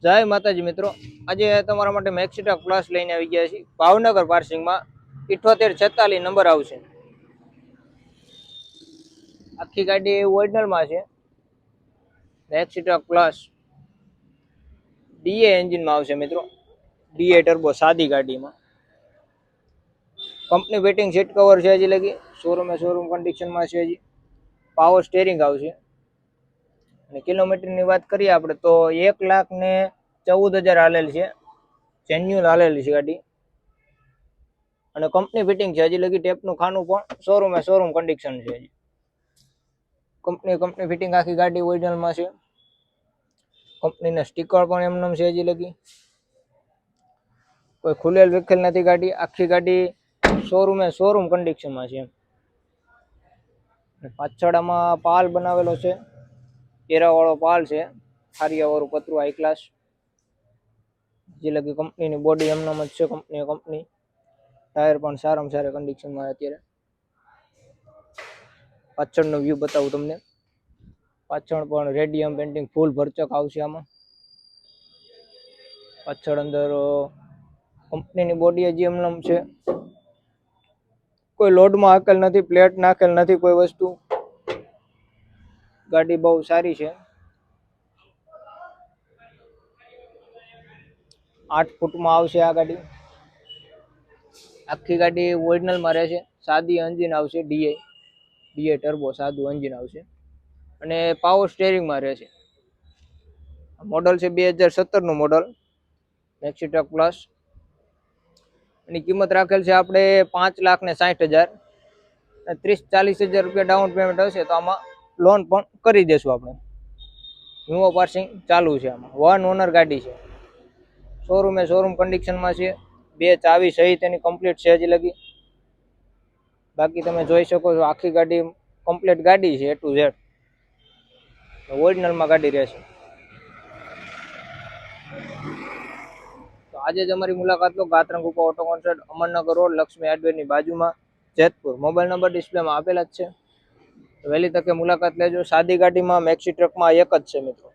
જય માતાજી મિત્રો, આજે તમારા માટે મેક્સી ટ્રક પ્લસ લઈને આવી ગયા છીએ। ભાવનગર પાર્સિંગમાં 7846 નંબર આવશે। આખી ગાડી ઓરિજિનલમાં છે। મેક્સી ટ્રક પ્લસ ડીએ એન્જિનમાં આવશે મિત્રો, ડીએ ટર્બો સાદી ગાડીમાં। કંપની ફિટિંગ સીટ કવર છે હજી લગી, શોરૂમ કન્ડિશનમાં છે હજી। પાવર સ્ટેરિંગ આવશે અને કિલોમીટરની વાત કરીએ આપણે તો 1,14,000 હાલેલ છે, જેન્યુઅલ હાલેલી છે ગાડી અને કંપની ફિટિંગ છે। હજી લગી ટેપનું ખાનું પણ શોરૂમ કન્ડિશન છે હજી। કંપની ફિટિંગ આખી ગાડી ઓરિજિનલમાં છે। કંપનીના સ્ટીકર પણ એમનેમ છે હજી લગી, કોઈ ખુલેલ વિખેલ નથી ગાડી। આખી ગાડી શોરૂમ કન્ડિશનમાં છે। પાછળ આમાં પાલ બનાવેલો છે, કેરાવાળો પાલ છે, ખારિયાવાળું પતરું હાઈ ક્લાસ। જે લગી કંપનીની બોડી એમનામ જ છે, કંપની ટાયર પણ સારામાં સારા કન્ડિશનમાં અત્યારે। પાછળનો વ્યૂ બતાવું તમને, પાછળ પણ રેડિયમ પેન્ટિંગ ફૂલ ભરચક આવશે આમાં। પાછળ અંદર કંપનીની બોડી હજી એમનામ છે, કોઈ લોડમાં હાકેલ નથી, પ્લેટ નાખેલ નથી કોઈ વસ્તુ। ગાડી બહુ સારી છે। 8 ફૂટમાં આવશે આ ગાડી। આખી ગાડી ઓરિજિનલમાં રહેશે, સાદી એન્જિન આવશે, ડીએ ટર્બો સાદું એન્જિન આવશે અને પાવર સ્ટેરિંગમાં રહેશે। મોડલ છે 2017 નું મોડલ મેક્સી ટ્રક પ્લસ। એની કિંમત રાખેલ છે આપણે 5,60,000, 30-40,000 રૂપિયા ડાઉન પેમેન્ટ હશે તો આમાં લોન પણ કરી દેશું આપણે। ન્યૂ પાર્સિંગ ચાલુ છે, આમાં 1 ઓનર ગાડી છે, શોરૂમ કન્ડિશનમાં છે। 2 ચાવી સહિત એની કમ્પ્લીટ છે હજી લગી। બાકી તમે જોઈ શકો છો આખી ગાડી કમ્પ્લીટ ગાડી છે, A to Z ઓરિજિનલમાં ગાડી રહેશે। તો આજે જ અમારી મુલાકાત લો, ગાત્રંગ ઉપા auto concept, Amarnagar road, Laxmi હાર્ડવેરની બાજુમાં, જેતપુર। મોબાઈલ નંબર ડિસ્પ્લેમાં આપેલા જ છે, વહેલી તકે મુલાકાત લેજો। સાદી ગાડીમાં મેક્સી ટ્રકમાં એક જ છે મિત્રો।